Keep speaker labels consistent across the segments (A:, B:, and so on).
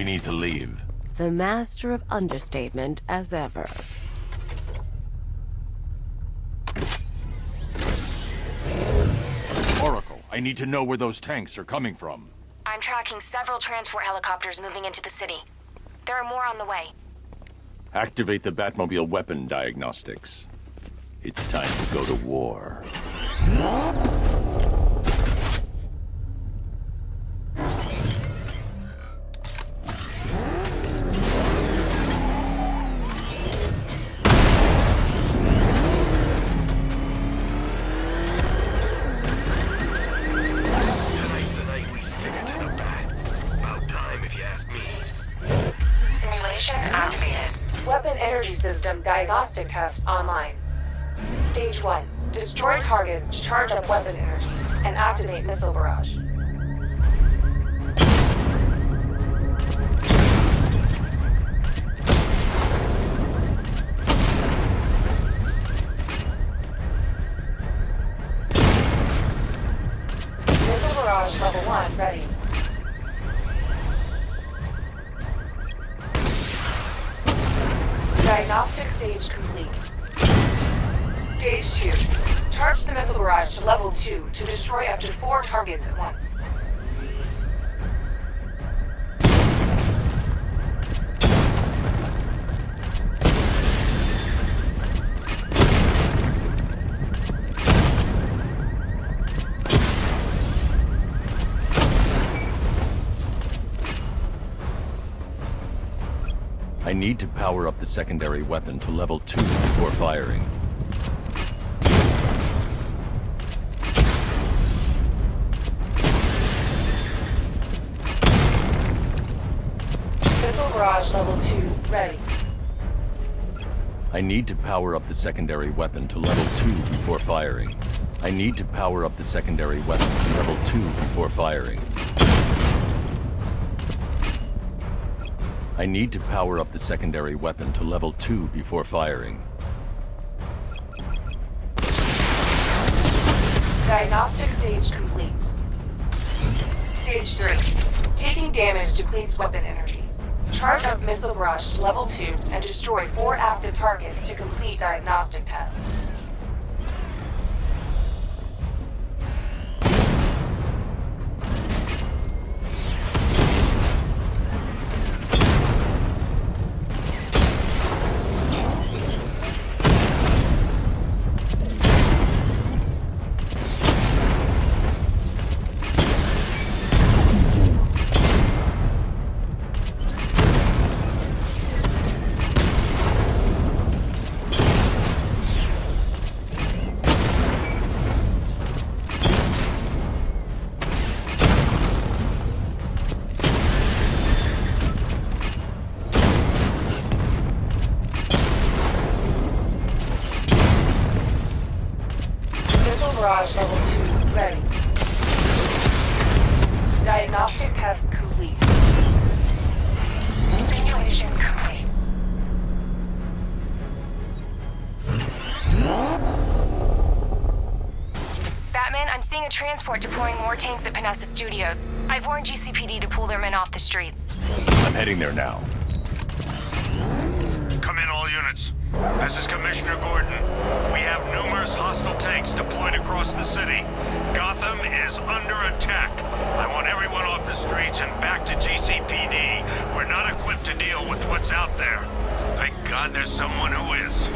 A: We need to leave.
B: The master of understatement as ever.
A: Oracle, I need to know where those tanks are coming from.
C: I'm tracking several transport helicopters moving into the city. There are more on the way.
A: Activate the Batmobile weapon diagnostics. It's time to go to war.
D: Tonight's the night we stick it to the bat. About time, if you ask me.
C: Simulation activated.
E: Weapon energy system diagnostic test online. Stage 1. Destroy targets to charge up weapon energy and activate missile barrage. Missile barrage level 1 ready. Diagnostic stage complete. Stage 2. Charge the missile barrage to level 2 to destroy up to 4 targets at once.
A: I need to power up the secondary weapon to level 2 before firing.
E: Missile barrage level 2 ready.
A: I need to power up the secondary weapon to level 2 before firing. I need to power up the secondary weapon to level 2 before firing. I need to power up the secondary weapon to level 2 before firing.
E: Diagnostic stage complete. Stage 3. Taking damage depletes weapon energy. Charge up missile barrage to level 2 and destroy 4 active targets to complete diagnostic test. Barrage level 2 ready. Diagnostic test complete.
C: Simulation complete. Batman, I'm seeing a transport deploying more tanks at Panessa Studios. I've warned GCPD to pull their men off the streets.
A: I'm heading there now.
F: Come in, all units. This is Commissioner Gordon. We have numerous hostile tanks deployed across the city. Gotham is under attack. I want everyone off the streets and back to GCPD. We're not equipped to deal with what's out there. Thank God there's someone who is.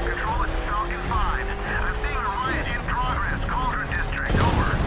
D: Control, it's Falcon 5. I'm seeing a riot in progress. Cauldron District, over.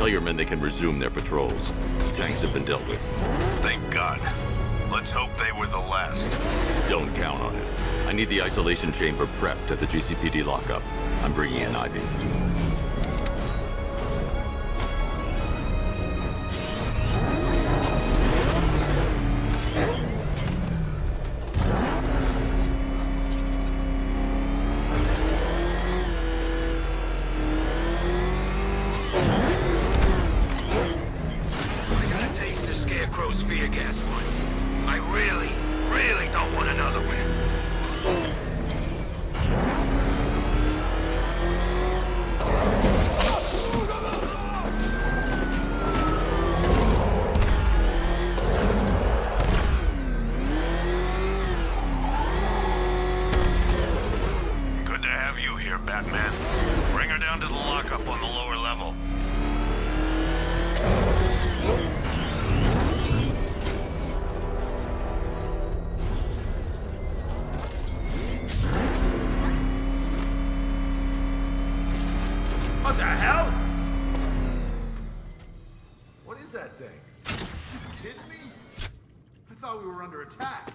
A: Tell your men they can resume their patrols. Tanks have been dealt with.
F: Thank God. Let's hope they were the last.
A: Don't count on it. I need the isolation chamber prepped at the GCPD lockup. I'm bringing in Ivy.
G: I got a taste of Scarecrow spear gas once. I really, really don't want another one.
F: Good to have you here, Batman. Bring her down to the lockup on the lower level.
G: What the hell?
H: What is that thing? You kidding me? I thought we were under attack.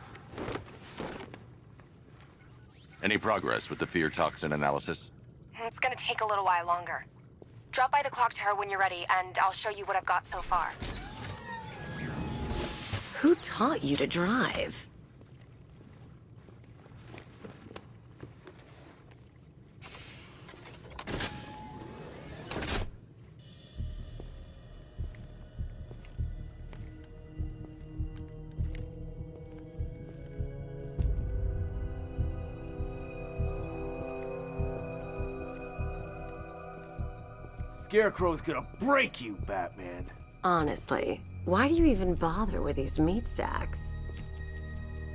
A: Any progress with the fear toxin analysis?
C: It's gonna take a little while longer. Drop by the clock tower when you're ready, and I'll show you what I've got so far.
B: Who taught you to drive?
I: Scarecrow's gonna break you, Batman.
B: Honestly, why do you even bother with these meat sacks?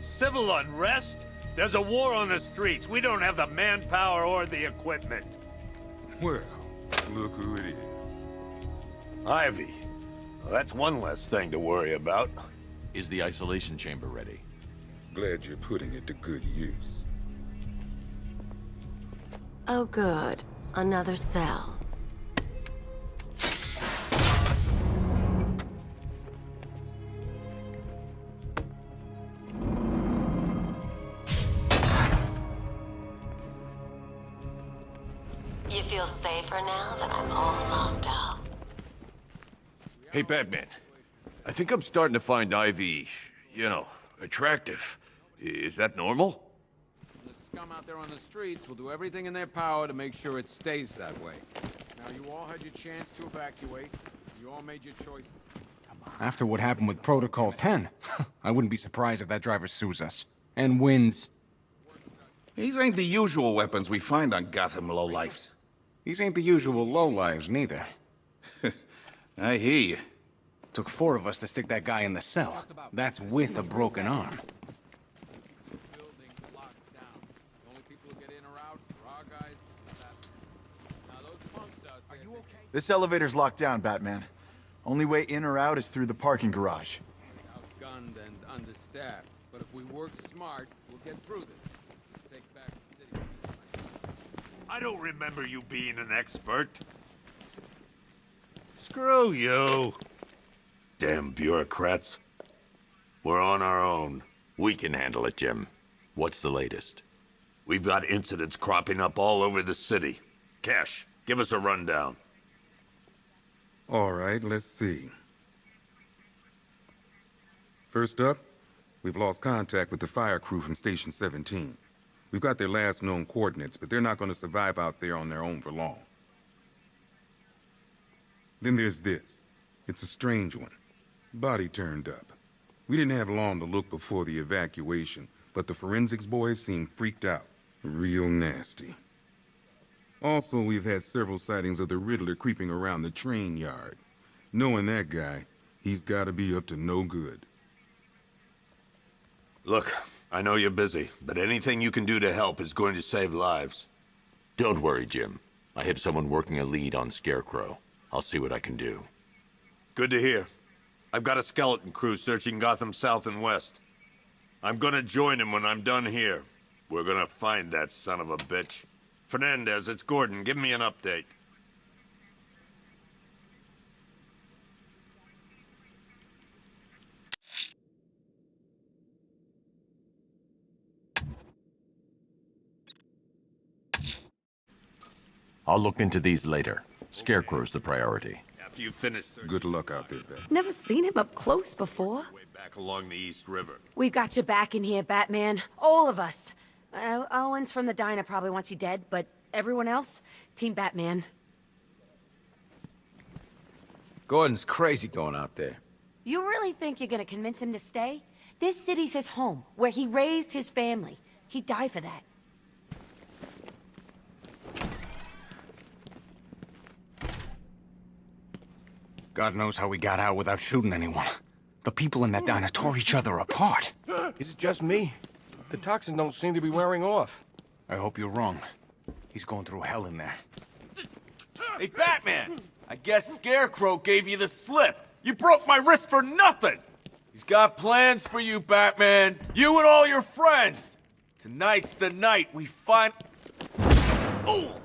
F: Civil unrest? There's a war on the streets. We don't have the manpower or the equipment.
J: Well, look who it is.
F: Ivy. Well, that's one less thing to worry about.
A: Is the isolation chamber ready?
J: Glad you're putting it to good use.
B: Oh good, another cell. You feel safer now that I'm all locked up?
K: Hey, Batman. I think I'm starting to find Ivy, attractive. Is that normal?
L: The scum out there on the streets will do everything in their power to make sure it stays that way. Now, you all had your chance to evacuate. You all made your choices.
I: After what happened with Protocol 10, I wouldn't be surprised if that driver sues us. And wins.
G: These ain't the usual weapons we find on Gotham lowlifes.
I: These ain't the usual lowlives, neither.
G: I hear you.
I: Took 4 of us to stick that guy in the cell. That's with a broken arm.
L: Building's locked down. The only people who get in or out are our guys. Now, those punks out there... Are you okay?
H: This elevator's locked down, Batman. Only way in or out is through the parking garage.
L: Outgunned and understaffed. But if we work smart, we'll get through this. Take back the city.
F: I don't remember you being an expert. Screw you. Damn bureaucrats. We're on our own.
A: We can handle it, Jim. What's the latest?
F: We've got incidents cropping up all over the city. Cash, give us a rundown.
J: All right, let's see. First up, we've lost contact with the fire crew from Station 17. We've got their last known coordinates, but they're not going to survive out there on their own for long. Then there's this. It's a strange one. Body turned up. We didn't have long to look before the evacuation, but the forensics boys seem freaked out. Real nasty. Also, we've had several sightings of the Riddler creeping around the train yard. Knowing that guy, he's gotta be up to no good.
F: Look, I know you're busy, but anything you can do to help is going to save lives.
A: Don't worry, Jim. I have someone working a lead on Scarecrow. I'll see what I can do.
F: Good to hear. I've got a skeleton crew searching Gotham South and West. I'm gonna join him when I'm done here. We're gonna find that son of a bitch. Fernandez, it's Gordon. Give me an update.
A: I'll look into these later. Scarecrow's the priority.
K: After you finish
J: Good luck out there, Batman.
B: Never seen him up close before.
K: way back along the East River.
B: We've got your back in here, Batman. All of us. Owens from the diner probably wants you dead, but everyone else? Team Batman.
L: Gordon's crazy going out there.
B: You really think you're gonna convince him to stay? This city's his home, where he raised his family. He'd die for that.
I: God knows how we got out without shooting anyone. The people in that diner tore each other apart.
M: Is it just me? The toxins don't seem to be wearing off.
I: I hope you're wrong. He's going through hell in there.
N: Hey, Batman! I guess Scarecrow gave you the slip. You broke my wrist for nothing! He's got plans for you, Batman. You and all your friends. Tonight's the night we find... Oh!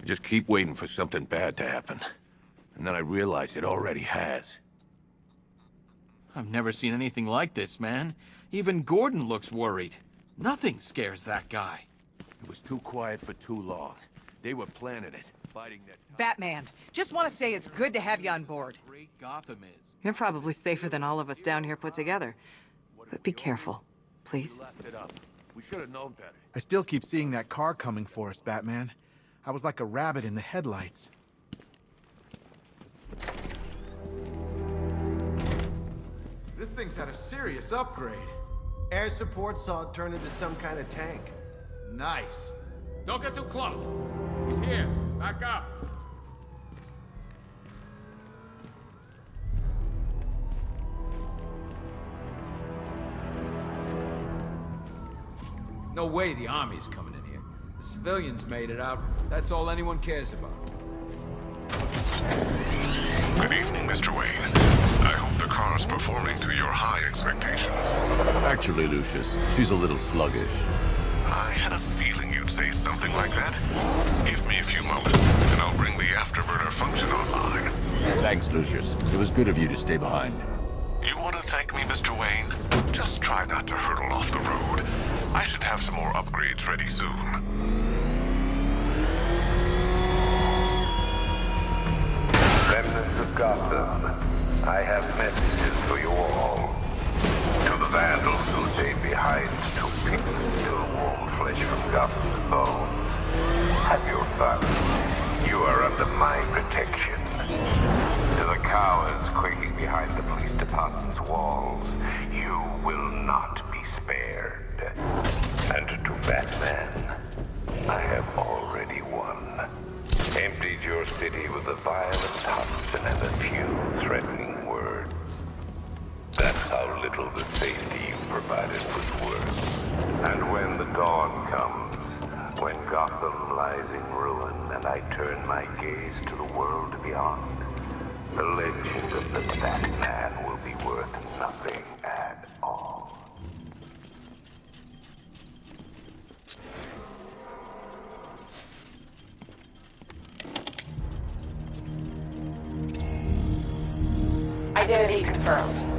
K: I just keep waiting for something bad to happen. And then I realize it already has.
O: I've never seen anything like this, man. Even Gordon looks worried. Nothing scares that guy.
K: It was too quiet for too long. They were planning it, fighting that...
P: Batman, just want to say it's good to have you on board.
O: Great Gotham is.
P: You're probably safer than all of us down here put together. But be careful, please.
K: Left it up. We should have known better.
H: I still keep seeing that car coming for us, Batman. I was like a rabbit in the headlights. This thing's had a serious upgrade.
M: Air support saw it turn into some kind of tank.
H: Nice.
L: Don't get too close. He's here. Back up. No way the army's coming in here. The civilians made it out. That's all anyone cares about.
Q: Good evening, Mr. Wayne. I hope the car's performing to your high expectations.
A: Actually, Lucius, she's a little sluggish.
Q: I had a feeling you'd say something like that. Give me a few moments, and I'll bring the afterburner function online.
A: Thanks, Lucius. It was good of you to stay behind.
Q: You want to thank me, Mr. Wayne? Just try not to hurtle off the road. I should have some more upgrades ready soon.
R: Remnants of Gotham, I have messages for you all. To the vandals who stayed behind to pick still warm flesh from Gotham's bones, have your fun. You are under my protection. To the cowards quaking behind the police department's walls, you will not be spared. And to Batman, I have already won. Emptied your city with a violent Hudson and a few threatening words. That's how little the safety you provided was worth. And when the dawn comes, when Gotham lies in ruin and I turn my gaze to the world beyond, the legend of the Batman will be worth nothing at all.
E: Identity confirmed.